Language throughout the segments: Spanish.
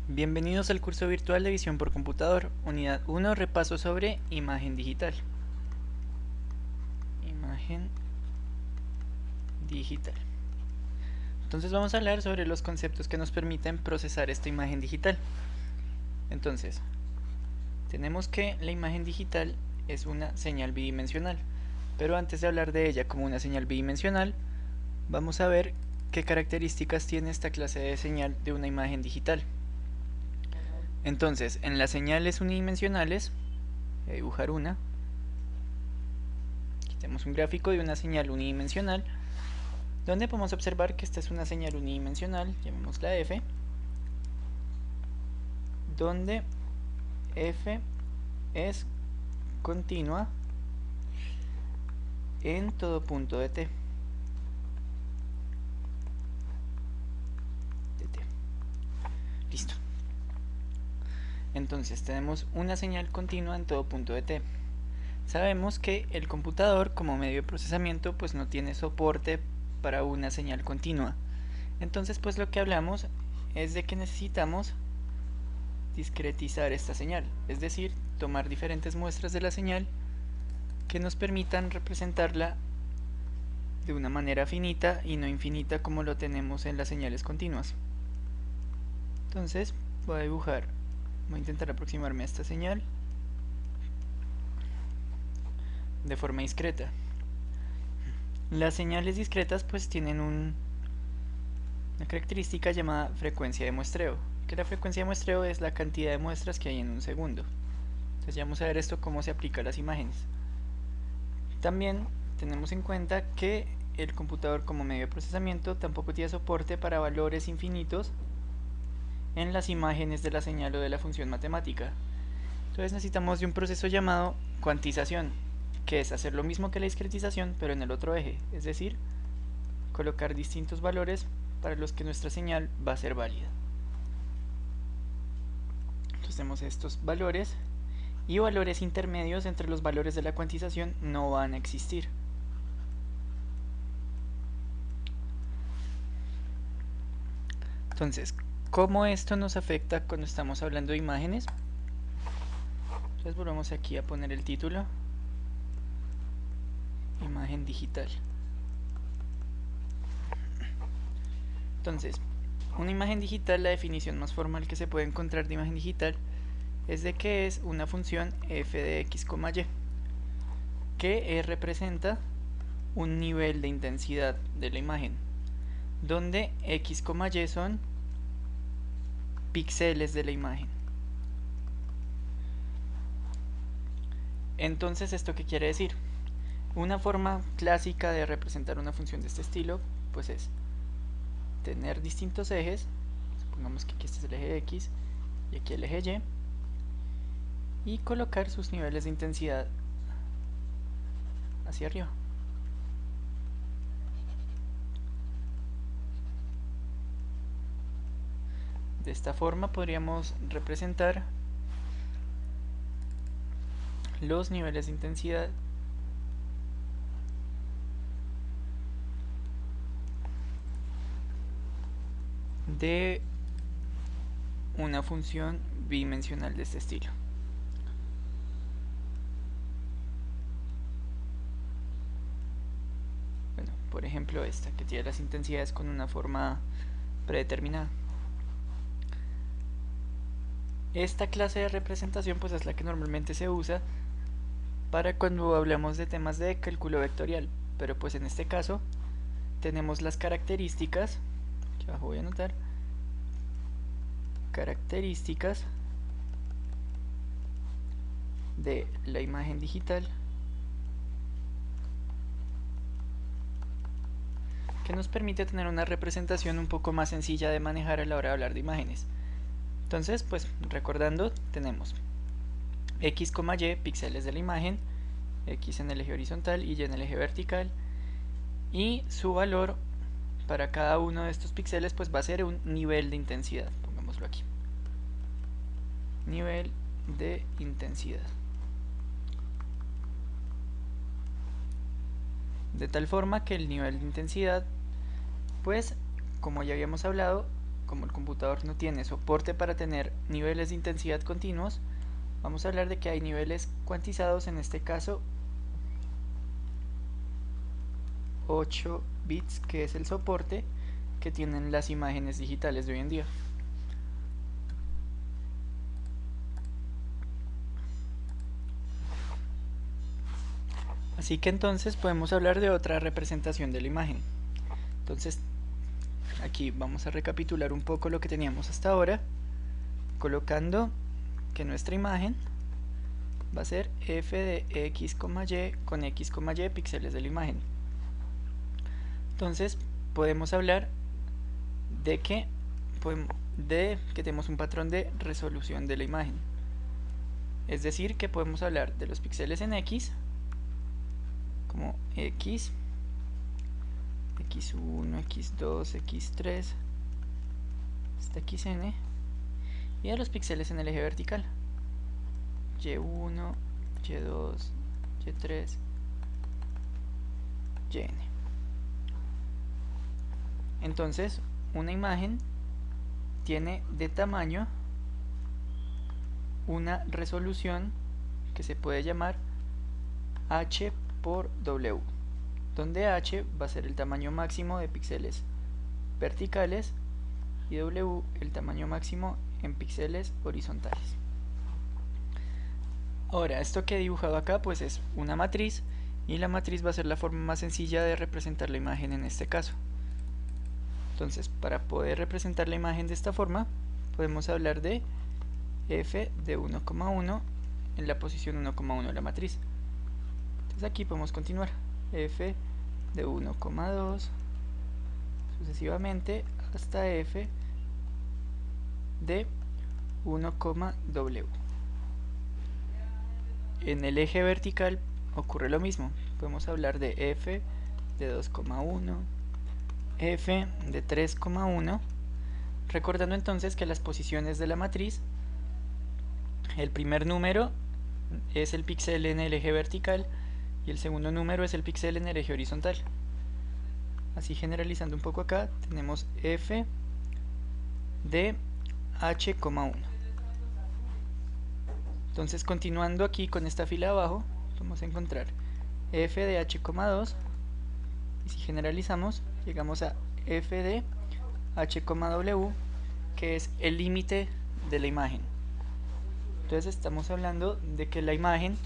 Bienvenidos al curso virtual de visión por computador, unidad 1, repaso sobre imagen digital. Imagen digital. Entonces vamos a hablar sobre los conceptos que nos permiten procesar esta imagen digital. Entonces, tenemos que la imagen digital es una señal bidimensional, pero antes de hablar de ella como una señal bidimensional, vamos a ver qué características tiene esta clase de señal de una imagen digital. Entonces, en las señales unidimensionales, voy a dibujar una. Aquí tenemos un gráfico de una señal unidimensional, donde podemos observar que esta es una señal unidimensional, llamémosla f, donde f es continua en todo punto de t. Listo. Entonces tenemos una señal continua en todo punto de t. Sabemos que el computador como medio de procesamiento pues no tiene soporte para una señal continua. Entonces pues lo que hablamos es de que necesitamos discretizar esta señal, es decir, tomar diferentes muestras de la señal que nos permitan representarla de una manera finita y no infinita como lo tenemos en las señales continuas. Entonces voy a intentar aproximarme a esta señal de forma discreta. Las señales discretas pues tienen una característica llamada frecuencia de muestreo, que la frecuencia de muestreo es la cantidad de muestras que hay en un segundo. Entonces ya vamos a ver esto cómo se aplica a las imágenes. También tenemos en cuenta que el computador como medio de procesamiento tampoco tiene soporte para valores infinitos en las imágenes de la señal o de la función matemática. Entonces necesitamos de un proceso llamado cuantización, que es hacer lo mismo que la discretización pero en el otro eje, es decir, colocar distintos valores para los que nuestra señal va a ser válida. Entonces tenemos estos valores y valores intermedios entre los valores de la cuantización no van a existir. Entonces, ¿cómo esto nos afecta cuando estamos hablando de imágenes? Entonces volvemos aquí a poner el título, imagen digital. Entonces, una imagen digital, la definición más formal que se puede encontrar de imagen digital es de que es una función f de x, y, que representa un nivel de intensidad de la imagen, donde x, y son píxeles de la imagen. Entonces, ¿esto qué quiere decir? Una forma clásica de representar una función de este estilo pues es tener distintos ejes. Supongamos que aquí este es el eje X y aquí el eje Y colocar sus niveles de intensidad hacia arriba. De esta forma podríamos representar los niveles de intensidad de una función bidimensional de este estilo. Bueno, por ejemplo esta, que tiene las intensidades con una forma predeterminada. Esta clase de representación pues es la que normalmente se usa para cuando hablamos de temas de cálculo vectorial, pero pues en este caso tenemos las características, aquí abajo voy a anotar, características de la imagen digital que nos permite tener una representación un poco más sencilla de manejar a la hora de hablar de imágenes. Entonces, pues recordando, tenemos x, y píxeles de la imagen, x en el eje horizontal y y en el eje vertical, y su valor para cada uno de estos píxeles pues va a ser un nivel de intensidad, pongámoslo aquí, nivel de intensidad, de tal forma que el nivel de intensidad pues como ya habíamos hablado como el computador no tiene soporte para tener niveles de intensidad continuos, vamos a hablar de que hay niveles cuantizados, en este caso 8 bits, que es el soporte que tienen las imágenes digitales de hoy en día. Así que entonces podemos hablar de otra representación de la imagen. Entonces aquí vamos a recapitular un poco lo que teníamos hasta ahora, colocando que nuestra imagen va a ser f de x, y con x, y píxeles de la imagen. Entonces podemos hablar de que tenemos un patrón de resolución de la imagen, es decir, que podemos hablar de los píxeles en x como x, x1, x2, x3 hasta xn, y de los píxeles en el eje vertical, y1, y2, y3, yn. Entonces una imagen tiene de tamaño una resolución que se puede llamar h por w, donde h va a ser el tamaño máximo de píxeles verticales y w el tamaño máximo en píxeles horizontales. Ahora, esto que he dibujado acá pues es una matriz, y la matriz va a ser la forma más sencilla de representar la imagen en este caso. Entonces, para poder representar la imagen de esta forma, podemos hablar de f de 1,1 en la posición 1,1 de la matriz. Entonces aquí podemos continuar, f de 1,2 sucesivamente hasta f de 1,w. En el eje vertical ocurre lo mismo, podemos hablar de f de 2,1, f de 3,1, recordando entonces que las posiciones de la matriz, el primer número es el píxel en el eje vertical y el segundo número es el píxel en el eje horizontal. Así, generalizando un poco acá, tenemos f de h,1. Entonces, continuando aquí con esta fila abajo, vamos a encontrar f de h,2, y si generalizamos llegamos a f de h,w, que es el límite de la imagen. Entonces estamos hablando de que la imagen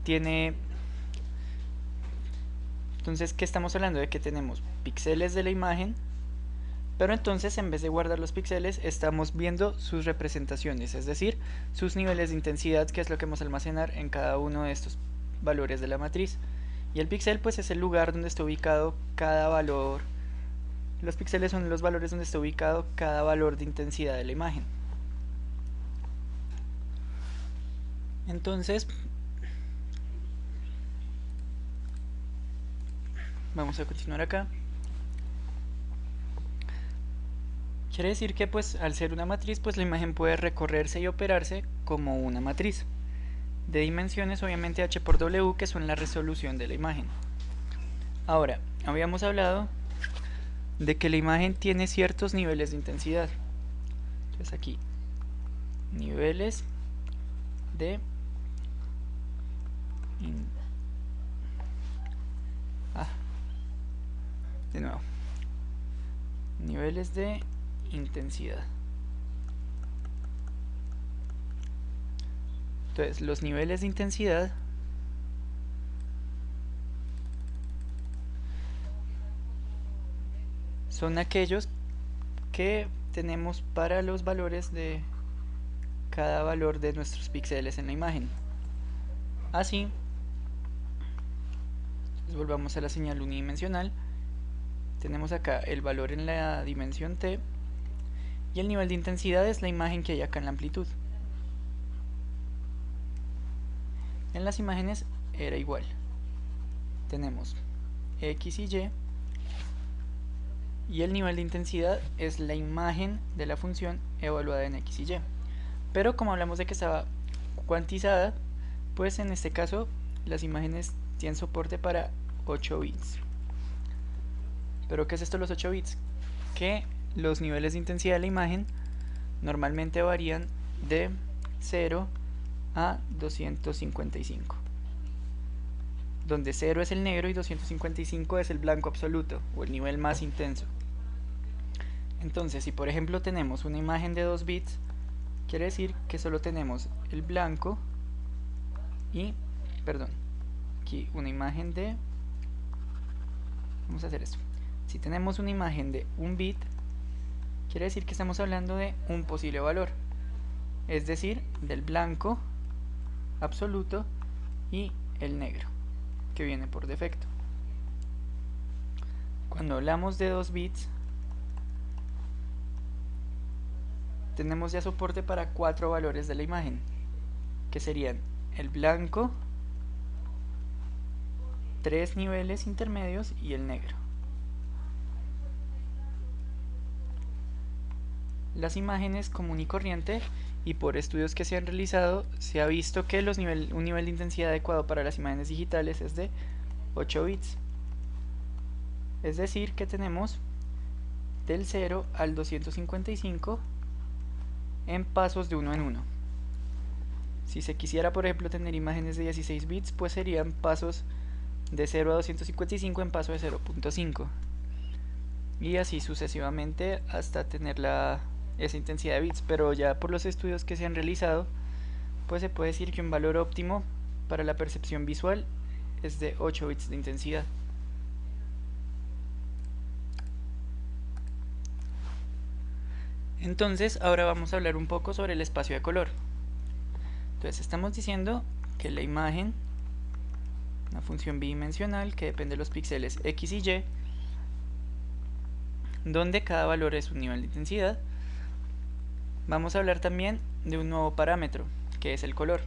tiene... Entonces, ¿qué estamos hablando? De que tenemos píxeles de la imagen, pero entonces en vez de guardar los píxeles estamos viendo sus representaciones, es decir, sus niveles de intensidad, que es lo que vamos a almacenar en cada uno de estos valores de la matriz. Y el píxel pues es el lugar donde está ubicado cada valor. Los píxeles son los valores donde está ubicado cada valor de intensidad de la imagen. Entonces vamos a continuar acá. Quiere decir que pues al ser una matriz pues la imagen puede recorrerse y operarse como una matriz de dimensiones, obviamente h por w, que son la resolución de la imagen. Ahora, habíamos hablado de que la imagen tiene ciertos niveles de intensidad. Entonces aquí, niveles de de nuevo, niveles de intensidad. Entonces, los niveles de intensidad son aquellos que tenemos para los valores de cada valor de nuestros píxeles en la imagen. Así, volvamos a la señal unidimensional. Tenemos acá el valor en la dimensión t, y el nivel de intensidad es la imagen que hay acá en la amplitud. En las imágenes era igual. Tenemos x y el nivel de intensidad es la imagen de la función evaluada en x y y. Pero como hablamos de que estaba cuantizada, pues en este caso las imágenes tienen soporte para 8 bits. ¿Pero qué es esto, los 8 bits? que los niveles de intensidad de la imagen normalmente varían de 0 a 255, donde 0 es el negro y 255 es el blanco absoluto o el nivel más intenso. Entonces, si por ejemplo tenemos una imagen de 2 bits, quiere decir que solo tenemos el blanco y, perdón, aquí una imagen de, vamos a hacer esto, si tenemos una imagen de 1 bit, quiere decir que estamos hablando de un posible valor, es decir, del blanco absoluto y el negro, que viene por defecto. Cuando hablamos de 2 bits, tenemos ya soporte para 4 valores de la imagen, que serían el blanco, 3 niveles intermedios y el negro. Las imágenes común y corriente, y por estudios que se han realizado, se ha visto que un nivel de intensidad adecuado para las imágenes digitales es de 8 bits. Es decir, que tenemos del 0 al 255 en pasos de 1 en 1. Si se quisiera, por ejemplo, tener imágenes de 16 bits, pues serían pasos de 0 a 255 en paso de 0.5. Y así sucesivamente hasta tener esa intensidad de bits. Pero ya por los estudios que se han realizado, pues se puede decir que un valor óptimo para la percepción visual es de 8 bits de intensidad. Entonces, ahora vamos a hablar un poco sobre el espacio de color. Entonces, estamos diciendo que la imagen, una función bidimensional que depende de los píxeles X y Y, donde cada valor es un nivel de intensidad. Vamos a hablar también de un nuevo parámetro, que es el color.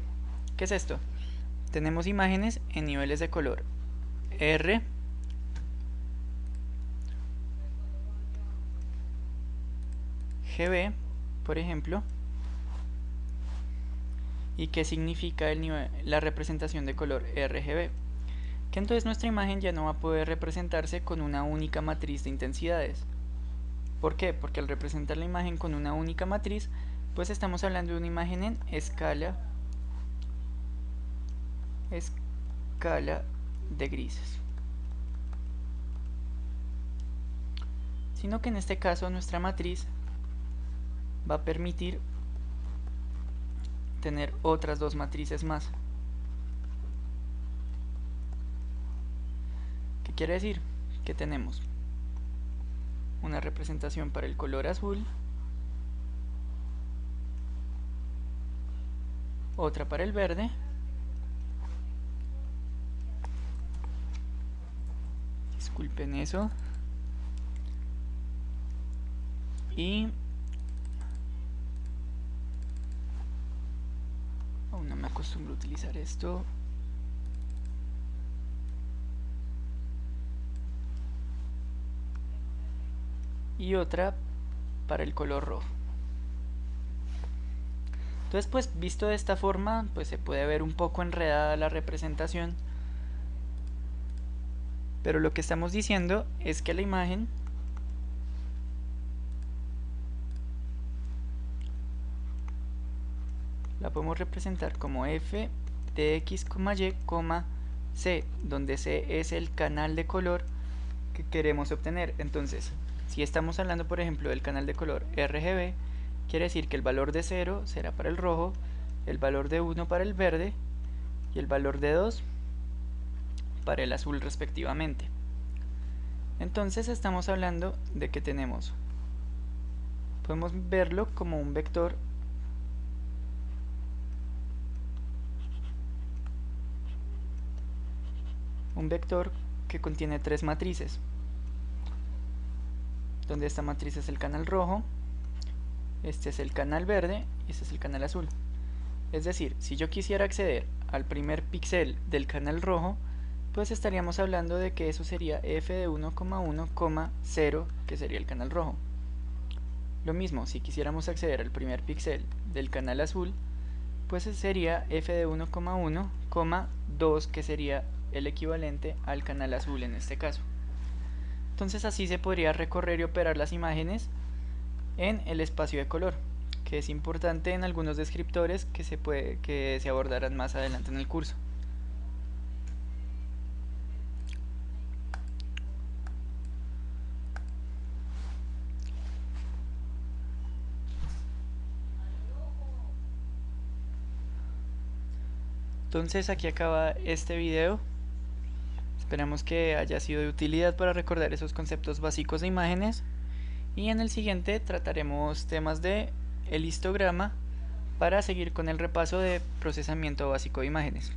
¿Qué es esto? Tenemos imágenes en niveles de color R, GB, por ejemplo. ¿Y qué significa la representación de color RGB? Que entonces nuestra imagen ya no va a poder representarse con una única matriz de intensidades. ¿Por qué? Porque al representar la imagen con una única matriz, pues estamos hablando de una imagen en escala de grises. Sino que en este caso nuestra matriz va a permitir tener otras dos matrices más. ¿Qué quiere decir? Que tenemos una representación para el color azul, otra para el verde disculpen eso, y aún no me acostumbro a utilizar esto. Y otra para el color rojo. Entonces, pues visto de esta forma, pues se puede ver un poco enredada la representación, pero lo que estamos diciendo es que la imagen la podemos representar como f de x, y, c, donde c es el canal de color que queremos obtener. Entonces, si estamos hablando por ejemplo del canal de color RGB, quiere decir que el valor de 0 será para el rojo, el valor de 1 para el verde y el valor de 2 para el azul respectivamente. Entonces estamos hablando de que podemos verlo como un vector que contiene tres matrices, donde esta matriz es el canal rojo, este es el canal verde y este es el canal azul. Es decir, si yo quisiera acceder al primer píxel del canal rojo, pues estaríamos hablando de que eso sería f de 1,1, 0, que sería el canal rojo. Lo mismo, si quisiéramos acceder al primer píxel del canal azul, pues sería f de 1,1, 2, que sería el equivalente al canal azul en este caso. Entonces así se podría recorrer y operar las imágenes en el espacio de color, que es importante en algunos descriptores que se abordarán más adelante en el curso. Entonces aquí acaba este video. Esperamos que haya sido de utilidad para recordar esos conceptos básicos de imágenes, y en el siguiente trataremos temas de el histograma para seguir con el repaso de procesamiento básico de imágenes.